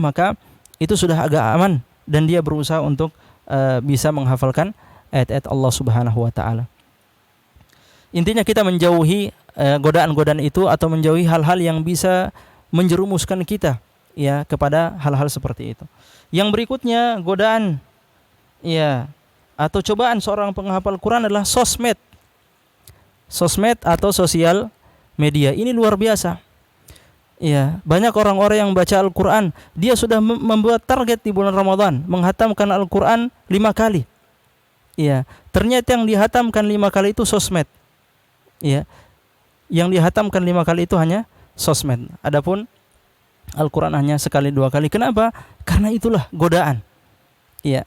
maka itu sudah agak aman dan dia berusaha untuk bisa menghafalkan ayat-ayat Allah Subhanahu wa taala. Intinya kita menjauhi godaan-godaan itu atau menjauhi hal-hal yang bisa menjerumuskan kita ya kepada hal-hal seperti itu. Yang berikutnya godaan ya atau cobaan seorang penghafal Quran adalah sosmed. Sosmed atau sosial media ini luar biasa. Ya, banyak orang-orang yang baca Al-Quran, dia sudah membuat target di bulan Ramadan menghatamkan Al-Quran 5 kali. Ya, ternyata yang dihatamkan 5 kali itu sosmed. Ya, yang dihatamkan 5 kali itu hanya sosmed. Adapun Al-Quran hanya sekali dua kali. Kenapa? Karena itulah godaan. Ya.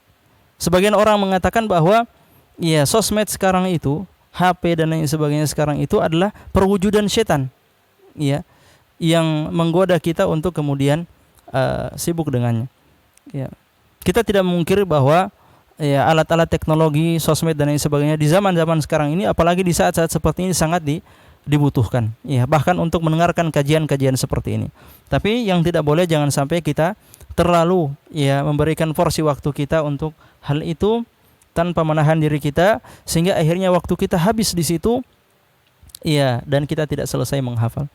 Sebagian orang mengatakan bahwa ya sosmed sekarang itu, HP dan lain sebagainya sekarang itu adalah perwujudan setan. Ya, yang menggoda kita untuk kemudian sibuk dengannya. Ya. Kita tidak memungkiri bahwa ya alat-alat teknologi, sosmed dan lain sebagainya di zaman-zaman sekarang ini, apalagi di saat-saat seperti ini sangat dibutuhkan. Ya, bahkan untuk mendengarkan kajian-kajian seperti ini. Tapi yang tidak boleh jangan sampai kita terlalu ya memberikan porsi waktu kita untuk hal itu tanpa menahan diri kita sehingga akhirnya waktu kita habis di situ ya dan kita tidak selesai menghafal.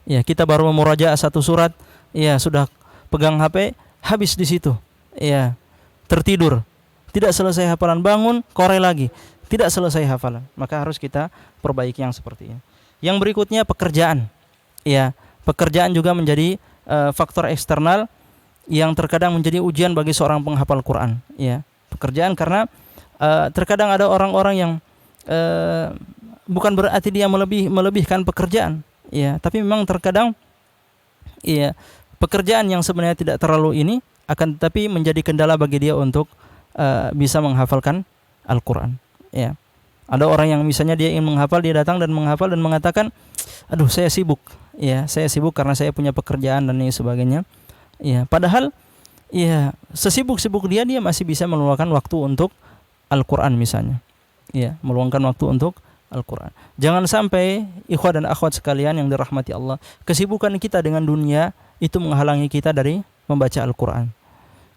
Ya, kita baru memurajaah satu surat, ya sudah pegang HP, habis di situ. Ya, tertidur. Tidak selesai hafalan, bangun, korek lagi. Tidak selesai hafalan. Maka harus kita perbaiki yang seperti ini. Yang berikutnya pekerjaan. Ya, pekerjaan juga menjadi faktor eksternal yang terkadang menjadi ujian bagi seorang penghafal Quran. Ya, pekerjaan karena terkadang ada orang-orang yang bukan berarti dia melebihkan pekerjaan. Ya, tapi memang terkadang ya pekerjaan yang sebenarnya tidak terlalu ini akan tetapi menjadi kendala bagi dia untuk bisa menghafalkan Al-Quran. Ya. Ada orang yang misalnya dia ingin menghafal, dia datang dan menghafal dan mengatakan, aduh saya sibuk, ya saya sibuk karena saya punya pekerjaan dan lain sebagainya. Ya, padahal ya sesibuk-sibuk dia masih bisa meluangkan waktu untuk Al-Quran misalnya. Ya, meluangkan waktu untuk Al-Quran. Jangan sampai ikhwah dan akhwat sekalian yang dirahmati Allah, kesibukan kita dengan dunia itu menghalangi kita dari membaca Al-Quran.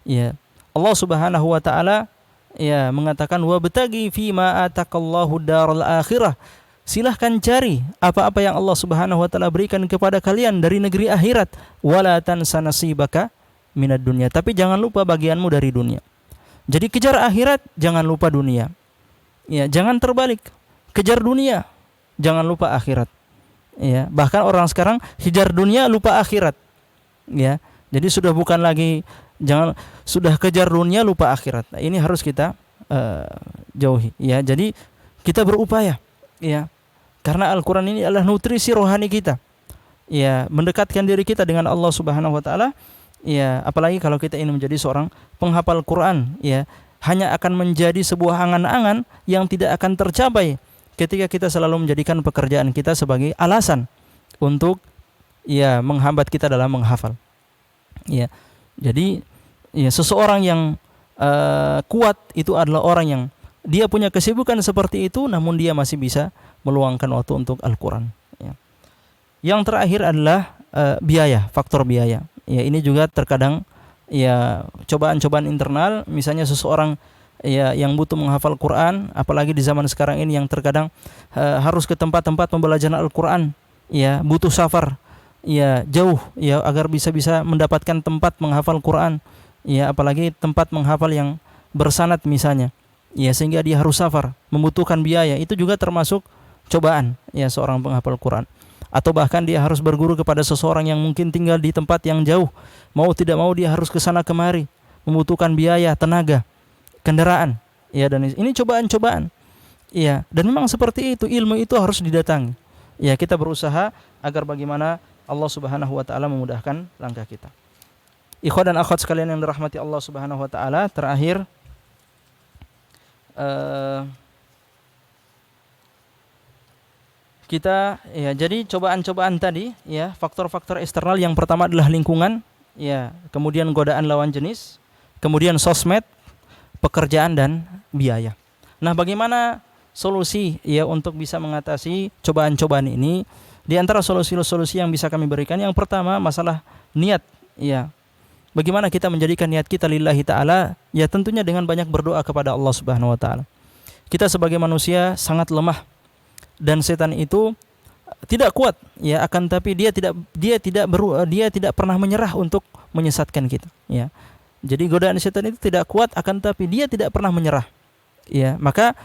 Ya, Allah Subhanahu wa taala ya mengatakan wabtagi fima atakallahu daral akhirah. Silahkan cari apa-apa yang Allah Subhanahu wa taala berikan kepada kalian dari negeri akhirat. Wala tansa nasibaka minad dunya. Tapi jangan lupa bagianmu dari dunia. Jadi kejar akhirat, jangan lupa dunia. Ya, jangan terbalik. Kejar dunia, jangan lupa akhirat. Ya, bahkan orang sekarang kejar dunia lupa akhirat. Ya. Jadi sudah bukan lagi sudah kejar dunia lupa akhirat. Nah, ini harus kita jauhi. Ya, jadi kita berupaya. Ya, karena Al-Quran ini adalah nutrisi rohani kita. Ya, mendekatkan diri kita dengan Allah Subhanahu Wa Taala. Ya, apalagi kalau kita ingin menjadi seorang penghafal Quran. Ya, hanya akan menjadi sebuah angan-angan yang tidak akan tercapai ketika kita selalu menjadikan pekerjaan kita sebagai alasan untuk ya menghambat kita dalam menghafal. Ya, jadi ya seseorang yang kuat itu adalah orang yang dia punya kesibukan seperti itu, namun dia masih bisa meluangkan waktu untuk Al-Quran. Ya. Yang terakhir adalah biaya, faktor biaya. Ya, ini juga terkadang ya cobaan-cobaan internal. Misalnya seseorang ya yang butuh menghafal Quran, apalagi di zaman sekarang ini yang terkadang harus ke tempat-tempat pembelajaran Al-Quran. Ya, butuh safar. Ya, jauh ya agar bisa mendapatkan tempat menghafal Quran. Ya, apalagi tempat menghafal yang bersanad misalnya. Ya, sehingga dia harus safar, membutuhkan biaya. Itu juga termasuk cobaan ya seorang penghafal Quran. Atau bahkan dia harus berguru kepada seseorang yang mungkin tinggal di tempat yang jauh. Mau tidak mau dia harus ke sana kemari, membutuhkan biaya, tenaga, kendaraan. Ya, dan ini cobaan-cobaan. Ya, dan memang seperti itu, ilmu itu harus didatangi. Ya, kita berusaha agar bagaimana Allah Subhanahu wa taala memudahkan langkah kita. Ikhwan dan akhwat sekalian yang dirahmati Allah Subhanahu wa taala, terakhir kita ya jadi cobaan-cobaan tadi ya, faktor-faktor eksternal yang pertama adalah lingkungan, ya, kemudian godaan lawan jenis, kemudian sosmed, pekerjaan dan biaya. Nah, bagaimana solusi ya untuk bisa mengatasi cobaan-cobaan ini? Di antara solusi-solusi yang bisa kami berikan, yang pertama masalah niat, ya. Bagaimana kita menjadikan niat kita lillahi ta'ala? Ya tentunya dengan banyak berdoa kepada Allah Subhanahu wa taala. Kita sebagai manusia sangat lemah dan setan itu tidak kuat, ya, akan tapi dia tidak pernah menyerah untuk menyesatkan kita, ya. Jadi godaan setan itu tidak kuat, akan tapi dia tidak pernah menyerah. Ya, maka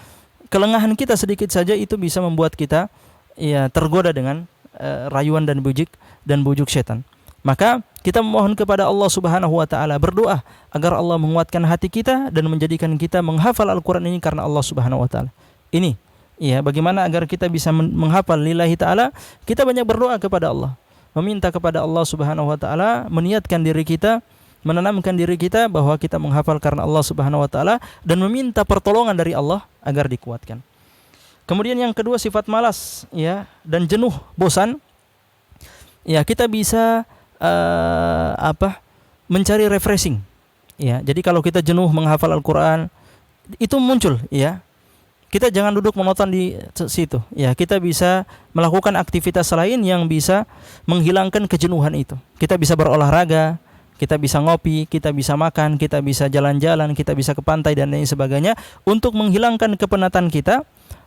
kelengahan kita sedikit saja itu bisa membuat kita ya tergoda dengan rayuan dan bujuk setan. Maka kita memohon kepada Allah Subhanahu wa taala, berdoa agar Allah menguatkan hati kita dan menjadikan kita menghafal Al-Qur'an ini karena Allah Subhanahu wa taala. Ini ya bagaimana agar kita bisa menghafal lillahi taala, kita banyak berdoa kepada Allah. meminta kepada Allah Subhanahu wa taala, meniatkan diri kita, menanamkan diri kita bahwa kita menghafal karena Allah Subhanahu wa taala dan meminta pertolongan dari Allah agar dikuatkan. Kemudian yang kedua sifat malas ya dan jenuh, bosan. Ya, kita bisa mencari refreshing. Ya, jadi kalau kita jenuh menghafal Al-Qur'an itu muncul ya. Kita jangan duduk monoton di situ. Ya, kita bisa melakukan aktivitas lain yang bisa menghilangkan kejenuhan itu. Kita bisa berolahraga, kita bisa ngopi, kita bisa makan, kita bisa jalan-jalan, kita bisa ke pantai dan lain sebagainya untuk menghilangkan kepenatan kita.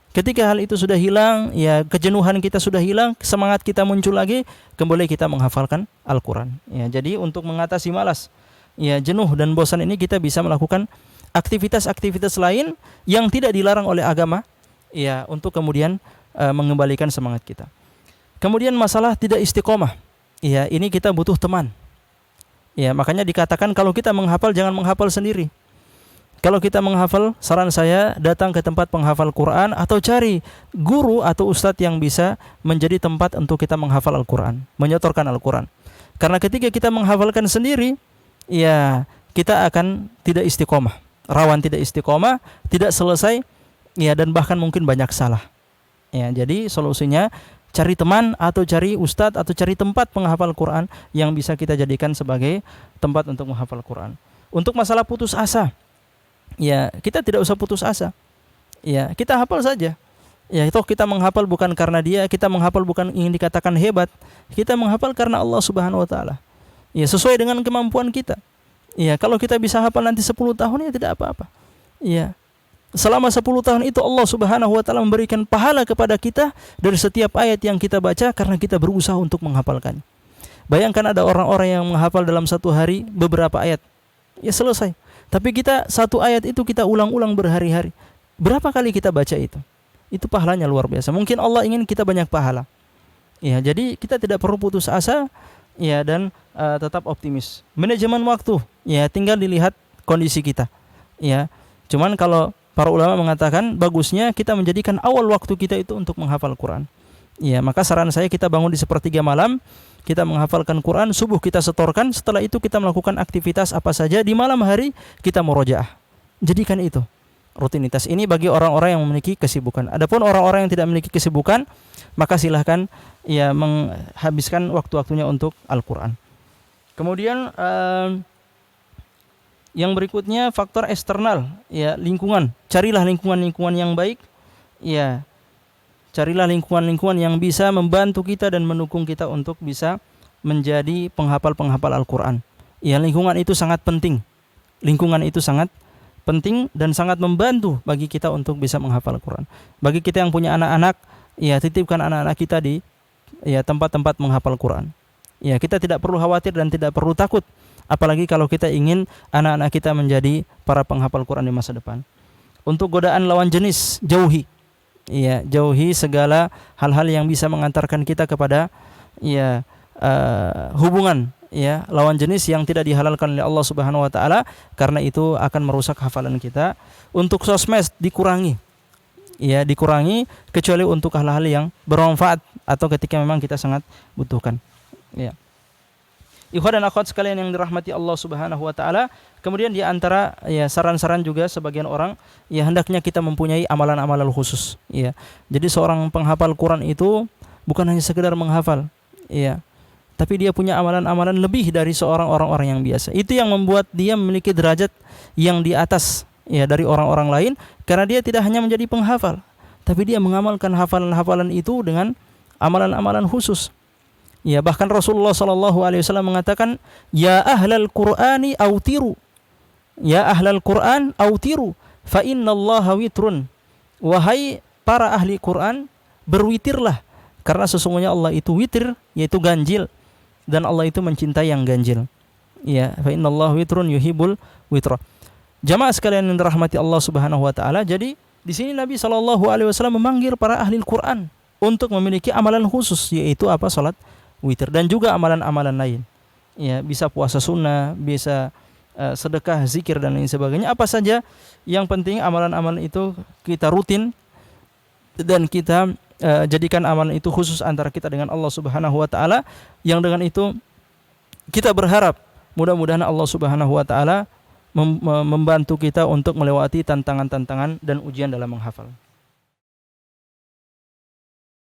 Ketika hal itu sudah hilang, ya kejenuhan kita sudah hilang, semangat kita muncul lagi, kembali kita menghafalkan Al-Quran. Ya, jadi untuk mengatasi malas, ya jenuh dan bosan ini kita bisa melakukan aktivitas-aktivitas lain yang tidak dilarang oleh agama, ya untuk kemudian mengembalikan semangat kita. Kemudian masalah tidak istiqomah, ya ini kita butuh teman. Ya makanya dikatakan kalau kita menghafal jangan menghafal sendiri. Kalau kita menghafal, saran saya datang ke tempat penghafal Quran atau cari guru atau ustadz yang bisa menjadi tempat untuk kita menghafal Al-Quran, menyetorkan Al-Quran. Karena ketika kita menghafalkan sendiri, ya kita akan tidak istiqomah, rawan tidak istiqomah, tidak selesai, ya dan bahkan mungkin banyak salah. Ya, jadi solusinya cari teman atau cari ustadz atau cari tempat penghafal Quran yang bisa kita jadikan sebagai tempat untuk menghafal Quran. Untuk masalah putus asa, ya kita tidak usah putus asa. Ya kita hafal saja. Ya itu kita menghafal bukan karena dia, kita menghafal bukan ingin dikatakan hebat. Kita menghafal karena Allah Subhanahu wa taala. Ya sesuai dengan kemampuan kita. Ya kalau kita bisa hafal nanti 10 tahun ya tidak apa-apa. Ya. Selama 10 tahun itu Allah Subhanahu wa taala memberikan pahala kepada kita dari setiap ayat yang kita baca karena kita berusaha untuk menghafalkan. Bayangkan ada orang-orang yang menghafal dalam satu hari beberapa ayat. Ya selesai. Tapi kita satu ayat itu kita ulang-ulang berhari-hari. Berapa kali kita baca itu? Itu pahalanya luar biasa. Mungkin Allah ingin kita banyak pahala. Ya, jadi kita tidak perlu putus asa ya dan tetap optimis. Manajemen waktu, ya tinggal dilihat kondisi kita. Ya. Cuman kalau para ulama mengatakan bagusnya kita menjadikan awal waktu kita itu untuk menghafal Quran. Ya, maka saran saya kita bangun di sepertiga malam, kita menghafalkan Quran, subuh kita setorkan, setelah itu kita melakukan aktivitas apa saja, di malam hari kita murojaah. Jadikan itu rutinitas ini bagi orang-orang yang memiliki kesibukan. Adapun orang-orang yang tidak memiliki kesibukan, maka silahkan ya menghabiskan waktu-waktunya untuk Al-Quran. Kemudian yang berikutnya faktor eksternal, ya lingkungan. Carilah lingkungan-lingkungan yang baik, ya. Carilah lingkungan-lingkungan yang bisa membantu kita dan mendukung kita untuk bisa menjadi penghafal-penghafal Al-Quran. Ya, lingkungan itu sangat penting. Lingkungan itu sangat penting dan sangat membantu bagi kita untuk bisa menghafal Al-Quran. Bagi kita yang punya anak-anak, ya titipkan anak-anak kita di ya tempat-tempat menghafal Quran. Ya, kita tidak perlu khawatir dan tidak perlu takut. Apalagi kalau kita ingin anak-anak kita menjadi para penghafal Quran di masa depan. Untuk godaan lawan jenis, jauhi. Ya, jauhi segala hal-hal yang bisa mengantarkan kita kepada ya hubungan ya lawan jenis yang tidak dihalalkan oleh Allah Subhanahu wa taala, karena itu akan merusak hafalan kita. Untuk sosmed dikurangi. Ya, dikurangi kecuali untuk hal-hal yang bermanfaat atau ketika memang kita sangat butuhkan. Ya. Ikhwan dan akhwat sekalian yang dirahmati Allah Subhanahu wa taala, kemudian di antara ya saran-saran juga sebagian orang, ya hendaknya kita mempunyai amalan-amalan khusus, ya. Jadi seorang penghafal Quran itu bukan hanya sekedar menghafal, ya. Tapi dia punya amalan-amalan lebih dari seorang orang-orang yang biasa. Itu yang membuat dia memiliki derajat yang di atas ya dari orang-orang lain, karena dia tidak hanya menjadi penghafal, tapi dia mengamalkan hafalan-hafalan itu dengan amalan-amalan khusus. Ya, bahkan Rasulullah SAW mengatakan, ya ahlal Qur'ani autiru, ya ahlal Qur'an autiru, fa innallaha witrun. Wahai para ahli Quran, berwitirlah, karena sesungguhnya Allah itu witir, yaitu ganjil, dan Allah itu mencintai yang ganjil. Ya, fa innallaha witrun yuhibbul witra. Jamaah sekalian yang dirahmati Allah Subhanahu wa taala, jadi di sini Nabi SAW memanggil para ahli Quran untuk memiliki amalan khusus, yaitu apa? Salat witir, dan juga amalan-amalan lain. Ya, bisa puasa sunnah, bisa sedekah, zikir dan lain sebagainya. Apa saja yang penting amalan-amalan itu kita rutin dan kita jadikan amalan itu khusus antara kita dengan Allah Subhanahu wa taala, yang dengan itu kita berharap mudah-mudahan Allah Subhanahu wa taala membantu kita untuk melewati tantangan-tantangan dan ujian dalam menghafal.